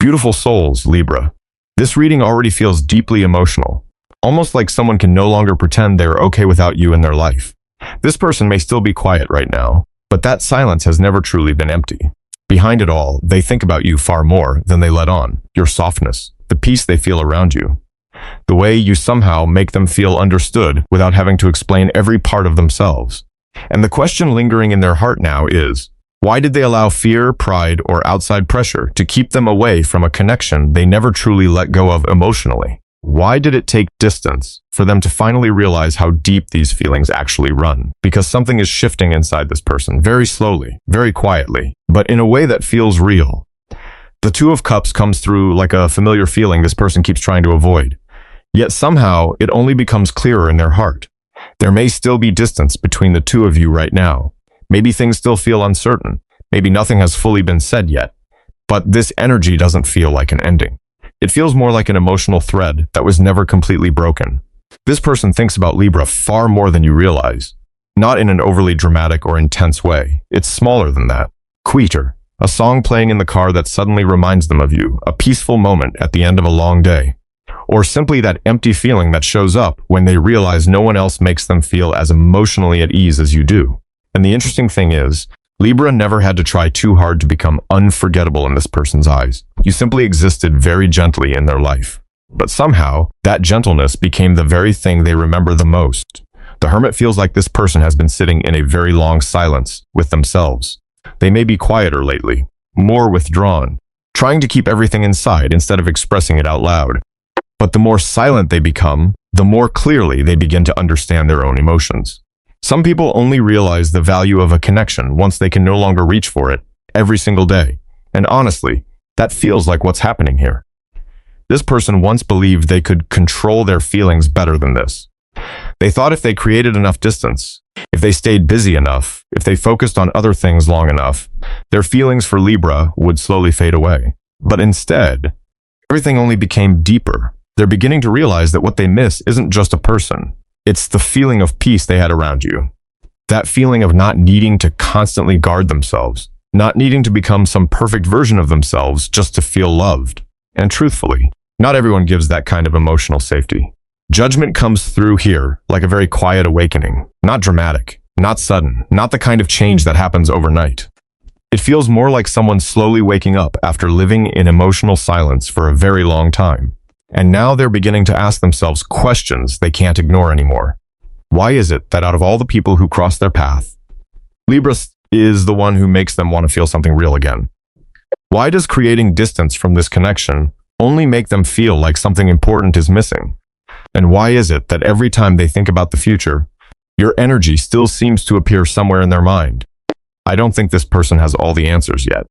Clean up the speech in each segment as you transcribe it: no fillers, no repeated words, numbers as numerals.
Beautiful souls, Libra. This reading already feels deeply emotional, almost like someone can no longer pretend they're okay without you in their life. This person may still be quiet right now, but that silence has never truly been empty. Behind it all, they think about you far more than they let on. Your softness, the peace they feel around you, the way you somehow make them feel understood without having to explain every part of themselves. And the question lingering in their heart now is, why did they allow fear, pride, or outside pressure to keep them away from a connection they never truly let go of emotionally? Why did it take distance for them to finally realize how deep these feelings actually run? Because something is shifting inside this person, very slowly, very quietly, but in a way that feels real. The Two of Cups comes through like a familiar feeling this person keeps trying to avoid. Yet somehow, it only becomes clearer in their heart. There may still be distance between the two of you right now. Maybe things still feel uncertain. Maybe nothing has fully been said yet. But this energy doesn't feel like an ending. It feels more like an emotional thread that was never completely broken. This person thinks about Libra far more than you realize. Not in an overly dramatic or intense way. It's smaller than that. Quieter. A song playing in the car that suddenly reminds them of you. A peaceful moment at the end of a long day. Or simply that empty feeling that shows up when they realize no one else makes them feel as emotionally at ease as you do. And the interesting thing is, Libra never had to try too hard to become unforgettable in this person's eyes. You simply existed very gently in their life. But somehow, that gentleness became the very thing they remember the most. The Hermit feels like this person has been sitting in a very long silence with themselves. They may be quieter lately, more withdrawn, trying to keep everything inside instead of expressing it out loud. But the more silent they become, the more clearly they begin to understand their own emotions. Some people only realize the value of a connection once they can no longer reach for it every single day. And honestly, that feels like what's happening here. This person once believed they could control their feelings better than this. They thought if they created enough distance, if they stayed busy enough, if they focused on other things long enough, their feelings for Libra would slowly fade away. But instead, everything only became deeper. They're beginning to realize that what they miss isn't just a person. It's the feeling of peace they had around you. That feeling of not needing to constantly guard themselves, not needing to become some perfect version of themselves just to feel loved. And truthfully, not everyone gives that kind of emotional safety. Judgment comes through here like a very quiet awakening, not dramatic, not sudden, not the kind of change that happens overnight. It feels more like someone slowly waking up after living in emotional silence for a very long time. And now they're beginning to ask themselves questions they can't ignore anymore. Why is it that out of all the people who cross their path, Libra is the one who makes them want to feel something real again? Why does creating distance from this connection only make them feel like something important is missing? And why is it that every time they think about the future, your energy still seems to appear somewhere in their mind? I don't think this person has all the answers yet,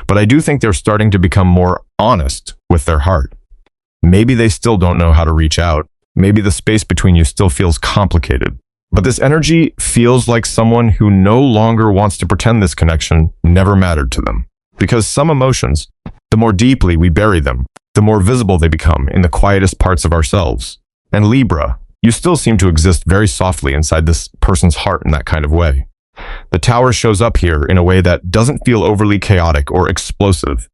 but I do think they're starting to become more honest with their heart. Maybe they still don't know how to reach out. Maybe the space between you still feels complicated. But this energy feels like someone who no longer wants to pretend this connection never mattered to them. Because some emotions, the more deeply we bury them, the more visible they become in the quietest parts of ourselves. And Libra, you still seem to exist very softly inside this person's heart in that kind of way. The Tower shows up here in a way that doesn't feel overly chaotic or explosive.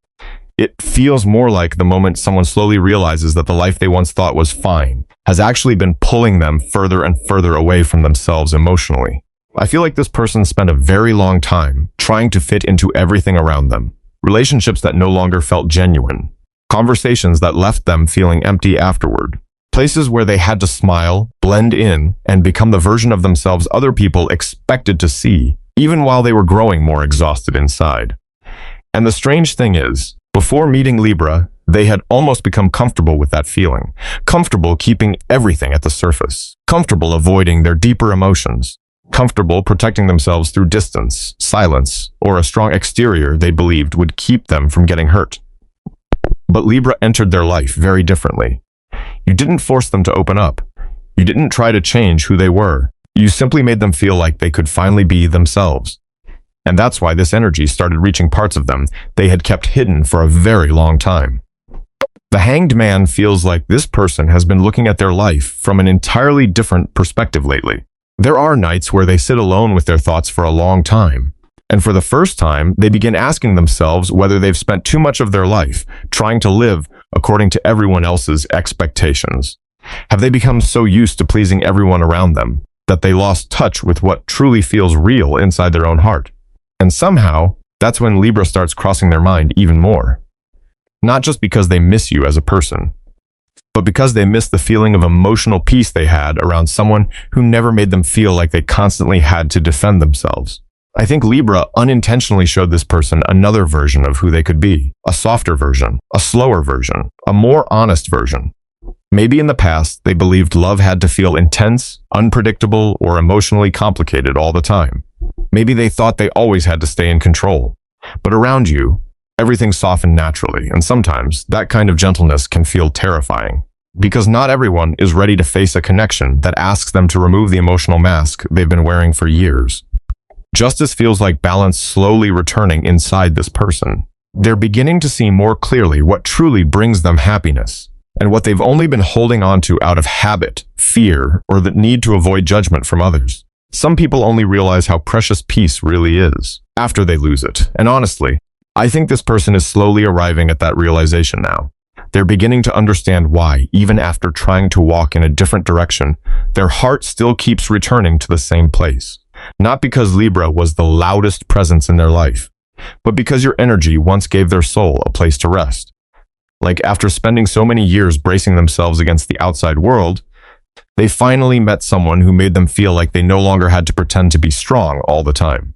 It feels more like the moment someone slowly realizes that the life they once thought was fine has actually been pulling them further and further away from themselves emotionally. I feel like this person spent a very long time trying to fit into everything around them. Relationships that no longer felt genuine. Conversations that left them feeling empty afterward. Places where they had to smile, blend in, and become the version of themselves other people expected to see, even while they were growing more exhausted inside. And the strange thing is, before meeting Libra, they had almost become comfortable with that feeling, comfortable keeping everything at the surface, comfortable avoiding their deeper emotions, comfortable protecting themselves through distance, silence, or a strong exterior they believed would keep them from getting hurt. But Libra entered their life very differently. You didn't force them to open up. You didn't try to change who they were. You simply made them feel like they could finally be themselves. And that's why this energy started reaching parts of them they had kept hidden for a very long time. The Hanged Man feels like this person has been looking at their life from an entirely different perspective lately. There are nights where they sit alone with their thoughts for a long time, And for the first time, they begin asking themselves whether they've spent too much of their life trying to live according to everyone else's expectations. Have they become so used to pleasing everyone around them that they lost touch with what truly feels real inside their own heart? And somehow, that's when Libra starts crossing their mind even more. Not just because they miss you as a person, but because they miss the feeling of emotional peace they had around someone who never made them feel like they constantly had to defend themselves. I think Libra unintentionally showed this person another version of who they could be, a softer version, a slower version, a more honest version. Maybe in the past, they believed love had to feel intense, unpredictable, or emotionally complicated all the time. Maybe they thought they always had to stay in control. But around you, everything softened naturally, and sometimes that kind of gentleness can feel terrifying. Because not everyone is ready to face a connection that asks them to remove the emotional mask they've been wearing for years. Justice feels like balance slowly returning inside this person. They're beginning to see more clearly what truly brings them happiness, and what they've only been holding on to out of habit, fear, or the need to avoid judgment from others. Some people only realize how precious peace really is after they lose it. And honestly, I think this person is slowly arriving at that realization now. They're beginning to understand why, even after trying to walk in a different direction, their heart still keeps returning to the same place. Not because Libra was the loudest presence in their life, but because your energy once gave their soul a place to rest. Like after spending so many years bracing themselves against the outside world, they finally met someone who made them feel like they no longer had to pretend to be strong all the time.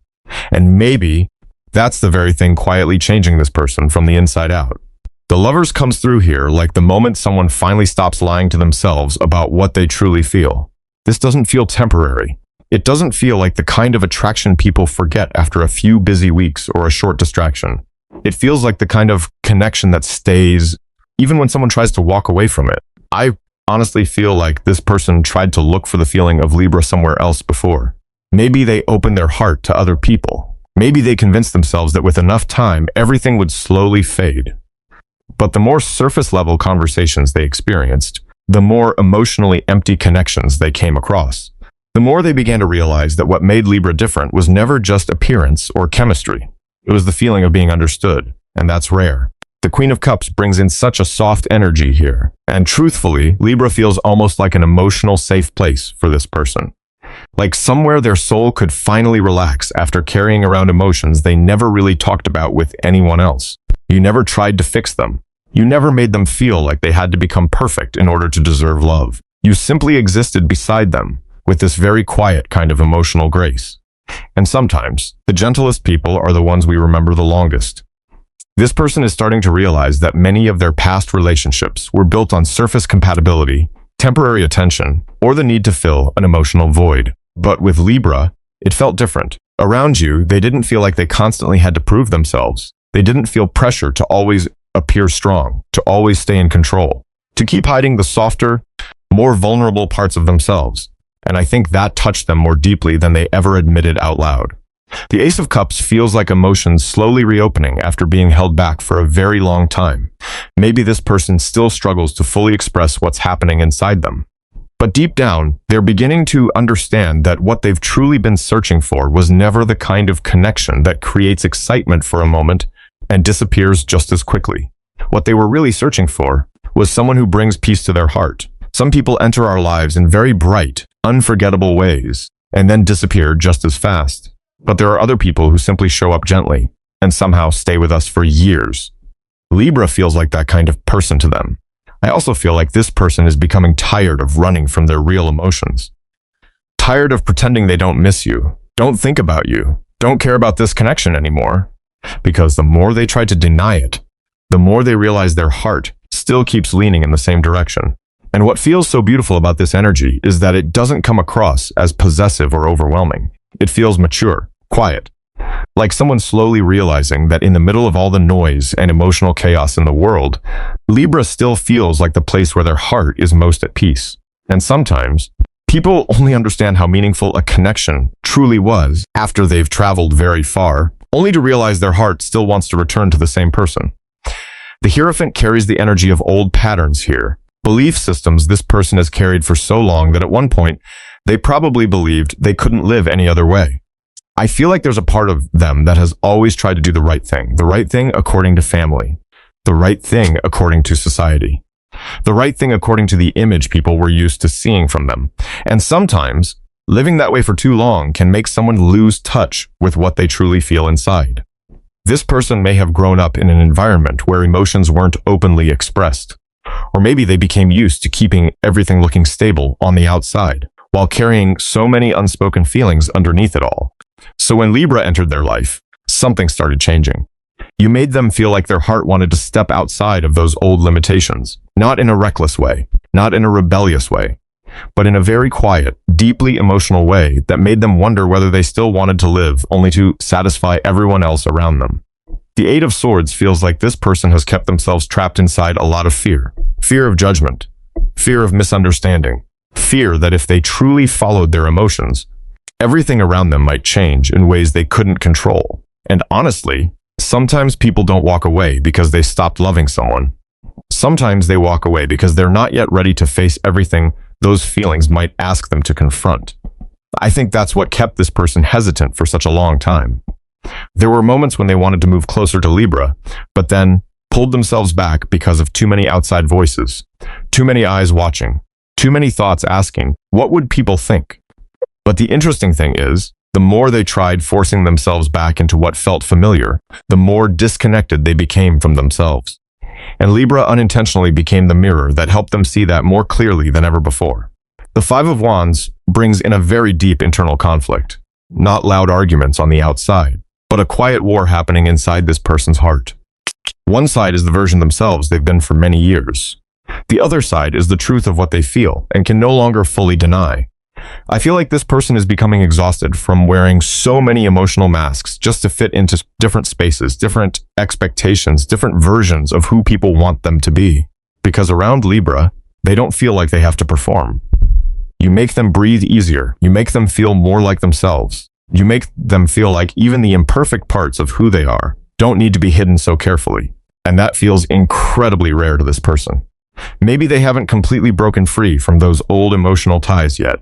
And maybe that's the very thing quietly changing this person from the inside out. The Lovers comes through here like the moment someone finally stops lying to themselves about what they truly feel. This doesn't feel temporary. It doesn't feel like the kind of attraction people forget after a few busy weeks or a short distraction. It feels like the kind of connection that stays, even when someone tries to walk away from it. I honestly feel like this person tried to look for the feeling of Libra somewhere else before. Maybe they opened their heart to other people. Maybe they convinced themselves that with enough time, everything would slowly fade. But the more surface-level conversations they experienced, the more emotionally empty connections they came across. The more they began to realize that what made Libra different was never just appearance or chemistry. It was the feeling of being understood, and that's rare. The Queen of Cups brings in such a soft energy here, and truthfully, Libra feels almost like an emotional safe place for this person. Like somewhere their soul could finally relax after carrying around emotions they never really talked about with anyone else. You never tried to fix them. You never made them feel like they had to become perfect in order to deserve love. You simply existed beside them with this very quiet kind of emotional grace. And sometimes, the gentlest people are the ones we remember the longest. This person is starting to realize that many of their past relationships were built on surface compatibility, temporary attention, or the need to fill an emotional void. But with Libra, it felt different. Around you, they didn't feel like they constantly had to prove themselves. They didn't feel pressure to always appear strong, to always stay in control, to keep hiding the softer, more vulnerable parts of themselves. And I think that touched them more deeply than they ever admitted out loud. The Ace of Cups feels like emotions slowly reopening after being held back for a very long time. Maybe this person still struggles to fully express what's happening inside them. But deep down, they're beginning to understand that what they've truly been searching for was never the kind of connection that creates excitement for a moment and disappears just as quickly. What they were really searching for was someone who brings peace to their heart. Some people enter our lives in very bright, unforgettable ways, and then disappear just as fast. But there are other people who simply show up gently and somehow stay with us for years. Libra feels like that kind of person to them. I also feel like this person is becoming tired of running from their real emotions. Tired of pretending they don't miss you, don't think about you, don't care about this connection anymore. Because the more they try to deny it, the more they realize their heart still keeps leaning in the same direction. And what feels so beautiful about this energy is that it doesn't come across as possessive or overwhelming. It feels mature, quiet, like someone slowly realizing that in the middle of all the noise and emotional chaos in the world, Libra still feels like the place where their heart is most at peace. And sometimes, people only understand how meaningful a connection truly was after they've traveled very far, only to realize their heart still wants to return to the same person. The Hierophant carries the energy of old patterns here, belief systems this person has carried for so long that at one point, they probably believed they couldn't live any other way. I feel like there's a part of them that has always tried to do the right thing according to family, the right thing according to society, the right thing according to the image people were used to seeing from them. And sometimes, living that way for too long can make someone lose touch with what they truly feel inside. This person may have grown up in an environment where emotions weren't openly expressed. Or maybe they became used to keeping everything looking stable on the outside, while carrying so many unspoken feelings underneath it all. So when Libra entered their life, something started changing. You made them feel like their heart wanted to step outside of those old limitations, not in a reckless way, not in a rebellious way, but in a very quiet, deeply emotional way that made them wonder whether they still wanted to live only to satisfy everyone else around them. The Eight of Swords feels like this person has kept themselves trapped inside a lot of fear. Fear of judgment, fear of misunderstanding, fear that if they truly followed their emotions, everything around them might change in ways they couldn't control. And honestly, sometimes people don't walk away because they stopped loving someone. Sometimes they walk away because they're not yet ready to face everything those feelings might ask them to confront. I think that's what kept this person hesitant for such a long time. There were moments when they wanted to move closer to Libra, but then pulled themselves back because of too many outside voices, too many eyes watching, too many thoughts asking, what would people think? But the interesting thing is, the more they tried forcing themselves back into what felt familiar, the more disconnected they became from themselves. And Libra unintentionally became the mirror that helped them see that more clearly than ever before. The Five of Wands brings in a very deep internal conflict, not loud arguments on the outside, but a quiet war happening inside this person's heart. One side is the version themselves they've been for many years. The other side is the truth of what they feel and can no longer fully deny. I feel like this person is becoming exhausted from wearing so many emotional masks just to fit into different spaces, different expectations, different versions of who people want them to be. Because around Libra, they don't feel like they have to perform. You make them breathe easier. You make them feel more like themselves. You make them feel like even the imperfect parts of who they are don't need to be hidden so carefully. And that feels incredibly rare to this person. Maybe they haven't completely broken free from those old emotional ties yet.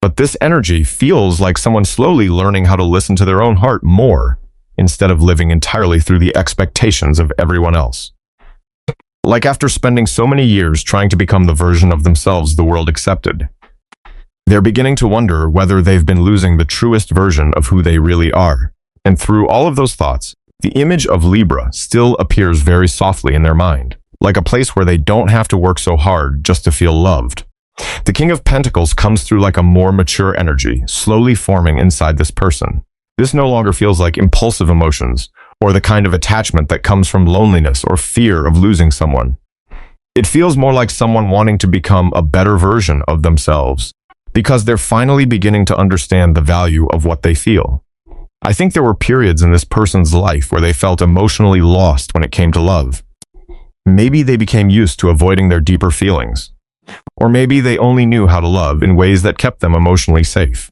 But this energy feels like someone slowly learning how to listen to their own heart more, instead of living entirely through the expectations of everyone else. Like after spending so many years trying to become the version of themselves the world accepted, they're beginning to wonder whether they've been losing the truest version of who they really are. And through all of those thoughts, the image of Libra still appears very softly in their mind, like a place where they don't have to work so hard just to feel loved. The King of Pentacles comes through like a more mature energy, slowly forming inside this person. This no longer feels like impulsive emotions, or the kind of attachment that comes from loneliness or fear of losing someone. It feels more like someone wanting to become a better version of themselves, because they're finally beginning to understand the value of what they feel. I think there were periods in this person's life where they felt emotionally lost when it came to love. Maybe they became used to avoiding their deeper feelings. Or maybe they only knew how to love in ways that kept them emotionally safe.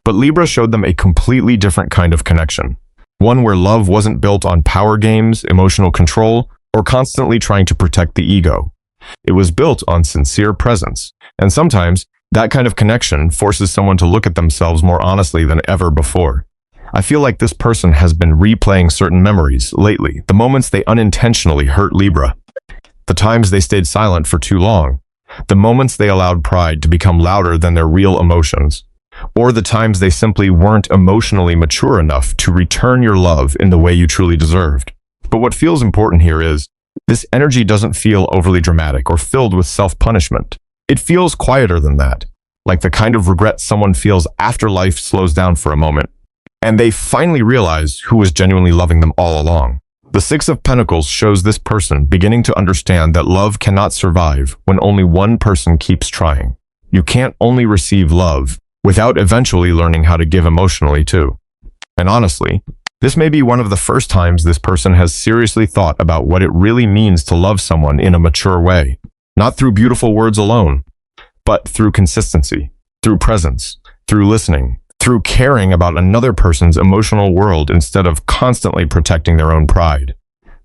But Libra showed them a completely different kind of connection. One where love wasn't built on power games, emotional control, or constantly trying to protect the ego. It was built on sincere presence. And sometimes, that kind of connection forces someone to look at themselves more honestly than ever before. I feel like this person has been replaying certain memories lately, the moments they unintentionally hurt Libra, the times they stayed silent for too long, the moments they allowed pride to become louder than their real emotions, or the times they simply weren't emotionally mature enough to return your love in the way you truly deserved. But what feels important here is, this energy doesn't feel overly dramatic or filled with self-punishment. It feels quieter than that, like the kind of regret someone feels after life slows down for a moment, and they finally realize who was genuinely loving them all along. The Six of Pentacles shows this person beginning to understand that love cannot survive when only one person keeps trying. You can't only receive love without eventually learning how to give emotionally too. And honestly, this may be one of the first times this person has seriously thought about what it really means to love someone in a mature way. Not through beautiful words alone, but through consistency, through presence, through listening, through caring about another person's emotional world instead of constantly protecting their own pride.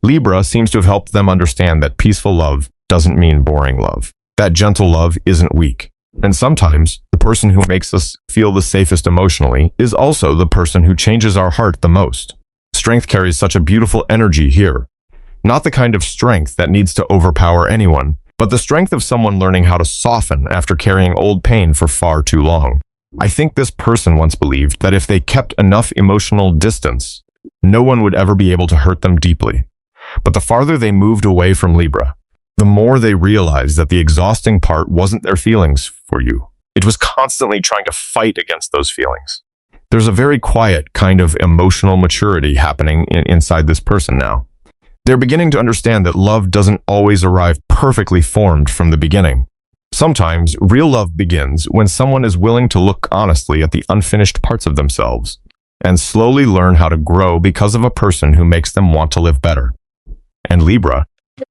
Libra seems to have helped them understand that peaceful love doesn't mean boring love. That gentle love isn't weak. And sometimes, the person who makes us feel the safest emotionally is also the person who changes our heart the most. Strength carries such a beautiful energy here. Not the kind of strength that needs to overpower anyone, but the strength of someone learning how to soften after carrying old pain for far too long. I think this person once believed that if they kept enough emotional distance, no one would ever be able to hurt them deeply. But the farther they moved away from Libra, the more they realized that the exhausting part wasn't their feelings for you. It was constantly trying to fight against those feelings. There's a very quiet kind of emotional maturity happening inside this person now. They're beginning to understand that love doesn't always arrive perfectly formed from the beginning. Sometimes, real love begins when someone is willing to look honestly at the unfinished parts of themselves and slowly learn how to grow because of a person who makes them want to live better. And Libra,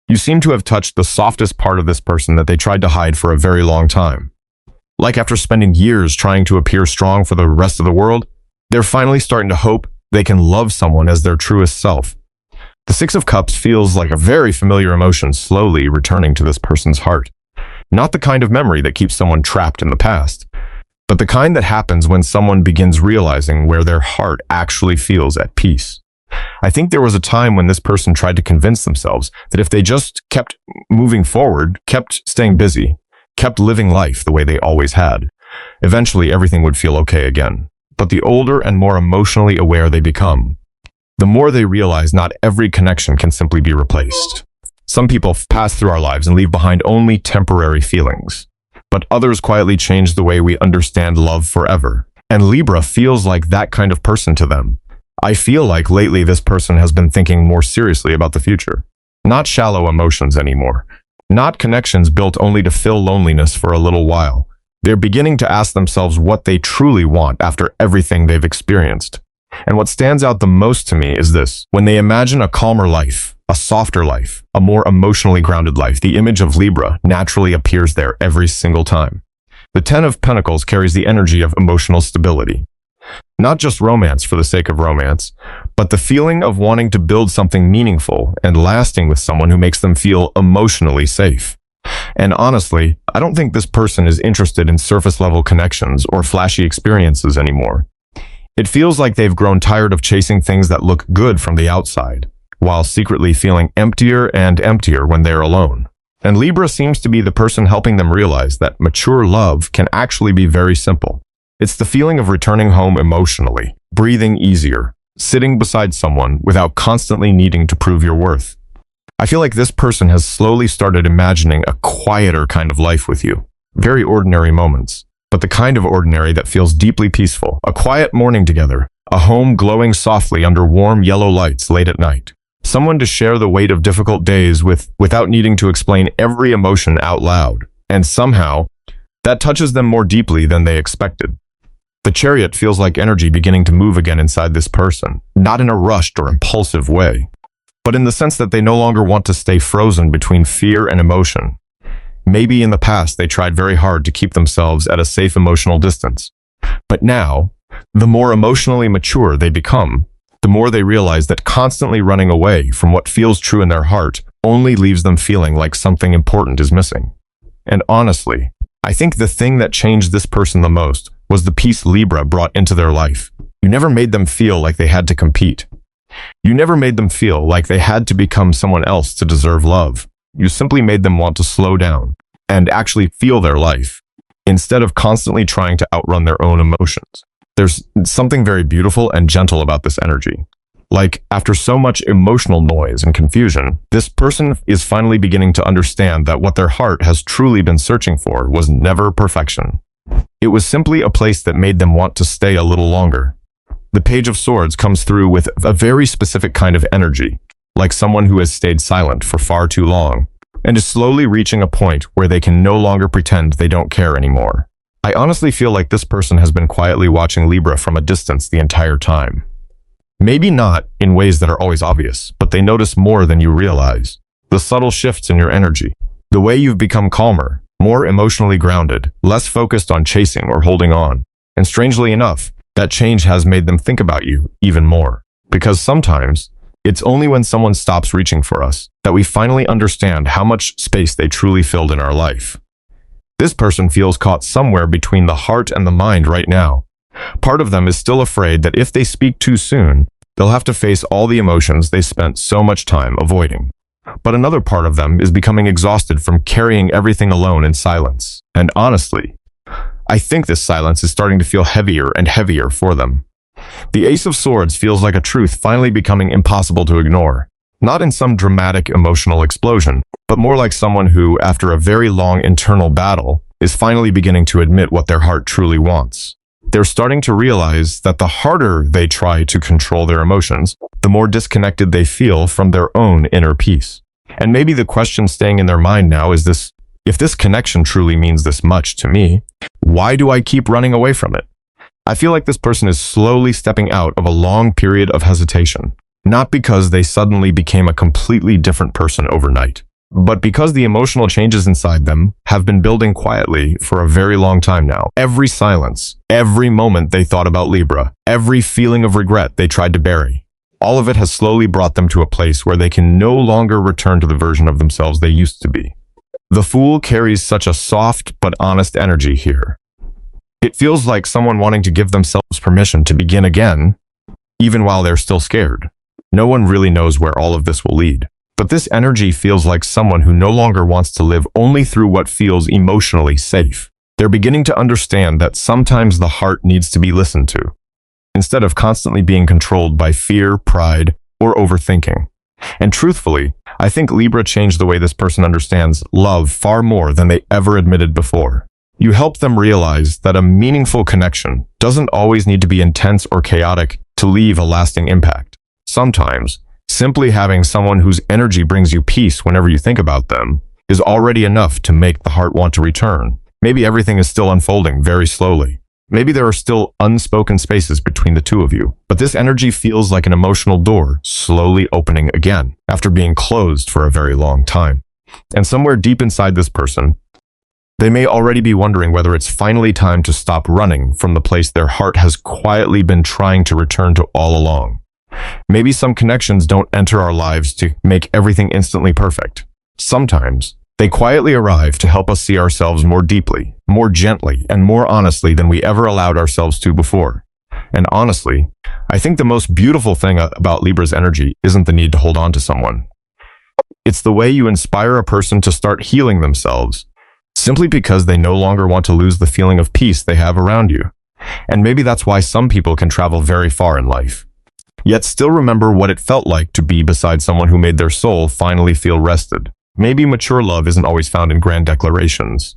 you seem to have touched the softest part of this person that they tried to hide for a very long time. Like after spending years trying to appear strong for the rest of the world, they're finally starting to hope they can love someone as their truest self. The Six of Cups feels like a very familiar emotion slowly returning to this person's heart. Not the kind of memory that keeps someone trapped in the past, but the kind that happens when someone begins realizing where their heart actually feels at peace. I think there was a time when this person tried to convince themselves that if they just kept moving forward, kept staying busy, kept living life the way they always had, eventually everything would feel okay again. But the older and more emotionally aware they become, the more they realize not every connection can simply be replaced. Some people pass through our lives and leave behind only temporary feelings, but others quietly change the way we understand love forever. And Libra feels like that kind of person to them. I feel like lately this person has been thinking more seriously about the future. Not shallow emotions anymore. Not connections built only to fill loneliness for a little while. They're beginning to ask themselves what they truly want after everything they've experienced. And what stands out the most to me is this. When they imagine a calmer life, a softer life, a more emotionally grounded life, the image of Libra naturally appears there every single time. The Ten of Pentacles carries the energy of emotional stability. Not just romance for the sake of romance, but the feeling of wanting to build something meaningful and lasting with someone who makes them feel emotionally safe. And honestly, I don't think this person is interested in surface-level connections or flashy experiences anymore. It feels like they've grown tired of chasing things that look good from the outside, while secretly feeling emptier and emptier when they're alone. And Libra seems to be the person helping them realize that mature love can actually be very simple. It's the feeling of returning home emotionally, breathing easier, sitting beside someone without constantly needing to prove your worth. I feel like this person has slowly started imagining a quieter kind of life with you. Very ordinary moments, but the kind of ordinary that feels deeply peaceful. A quiet morning together, a home glowing softly under warm yellow lights late at night. Someone to share the weight of difficult days with without needing to explain every emotion out loud. And somehow, that touches them more deeply than they expected. The Chariot feels like energy beginning to move again inside this person, not in a rushed or impulsive way, but in the sense that they no longer want to stay frozen between fear and emotion. Maybe in the past they tried very hard to keep themselves at a safe emotional distance. But now, the more emotionally mature they become, the more they realize that constantly running away from what feels true in their heart only leaves them feeling like something important is missing. And honestly, I think the thing that changed this person the most was the peace Libra brought into their life. You never made them feel like they had to compete. You never made them feel like they had to become someone else to deserve love. You simply made them want to slow down and actually feel their life, instead of constantly trying to outrun their own emotions. There's something very beautiful and gentle about this energy. Like, after so much emotional noise and confusion, this person is finally beginning to understand that what their heart has truly been searching for was never perfection. It was simply a place that made them want to stay a little longer. The Page of Swords comes through with a very specific kind of energy, like someone who has stayed silent for far too long, and is slowly reaching a point where they can no longer pretend they don't care anymore. I honestly feel like this person has been quietly watching Libra from a distance the entire time. Maybe not in ways that are always obvious, but they notice more than you realize. The subtle shifts in your energy, the way you've become calmer, more emotionally grounded, less focused on chasing or holding on. And strangely enough, that change has made them think about you even more. Because sometimes, it's only when someone stops reaching for us that we finally understand how much space they truly filled in our life. This person feels caught somewhere between the heart and the mind right now. Part of them is still afraid that if they speak too soon, they'll have to face all the emotions they spent so much time avoiding. But another part of them is becoming exhausted from carrying everything alone in silence. And honestly, I think this silence is starting to feel heavier and heavier for them. The Ace of Swords feels like a truth finally becoming impossible to ignore. Not in some dramatic emotional explosion, but more like someone who, after a very long internal battle, is finally beginning to admit what their heart truly wants. They're starting to realize that the harder they try to control their emotions, the more disconnected they feel from their own inner peace. And maybe the question staying in their mind now is this: if this connection truly means this much to me, why do I keep running away from it? I feel like this person is slowly stepping out of a long period of hesitation, not because they suddenly became a completely different person overnight, but because the emotional changes inside them have been building quietly for a very long time now. Every silence, every moment they thought about Libra, every feeling of regret they tried to bury, all of it has slowly brought them to a place where they can no longer return to the version of themselves they used to be. The Fool carries such a soft but honest energy here. It feels like someone wanting to give themselves permission to begin again, even while they're still scared. No one really knows where all of this will lead. But this energy feels like someone who no longer wants to live only through what feels emotionally safe. They're beginning to understand that sometimes the heart needs to be listened to, instead of constantly being controlled by fear, pride, or overthinking. And truthfully, I think Libra changed the way this person understands love far more than they ever admitted before. You help them realize that a meaningful connection doesn't always need to be intense or chaotic to leave a lasting impact. Sometimes, simply having someone whose energy brings you peace whenever you think about them is already enough to make the heart want to return. Maybe everything is still unfolding very slowly. Maybe there are still unspoken spaces between the two of you, but this energy feels like an emotional door slowly opening again after being closed for a very long time. And somewhere deep inside this person, they may already be wondering whether it's finally time to stop running from the place their heart has quietly been trying to return to all along. Maybe some connections don't enter our lives to make everything instantly perfect. Sometimes, they quietly arrive to help us see ourselves more deeply, more gently, and more honestly than we ever allowed ourselves to before. And honestly, I think the most beautiful thing about Libra's energy isn't the need to hold on to someone. It's the way you inspire a person to start healing themselves, simply because they no longer want to lose the feeling of peace they have around you. And maybe that's why some people can travel very far in life, yet still remember what it felt like to be beside someone who made their soul finally feel rested. Maybe mature love isn't always found in grand declarations.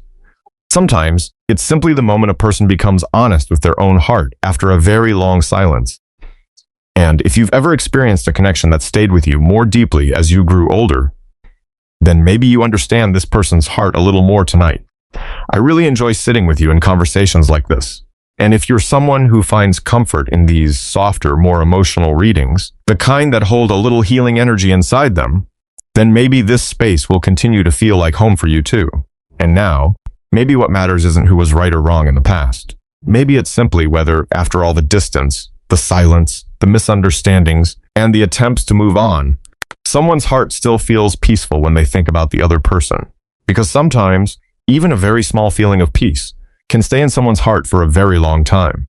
Sometimes, it's simply the moment a person becomes honest with their own heart after a very long silence. And if you've ever experienced a connection that stayed with you more deeply as you grew older, then maybe you understand this person's heart a little more tonight. I really enjoy sitting with you in conversations like this. And if you're someone who finds comfort in these softer, more emotional readings, the kind that hold a little healing energy inside them, then maybe this space will continue to feel like home for you too. And now, maybe what matters isn't who was right or wrong in the past. Maybe it's simply whether, after all the distance, the silence, the misunderstandings, and the attempts to move on, someone's heart still feels peaceful when they think about the other person. Because sometimes, even a very small feeling of peace can stay in someone's heart for a very long time.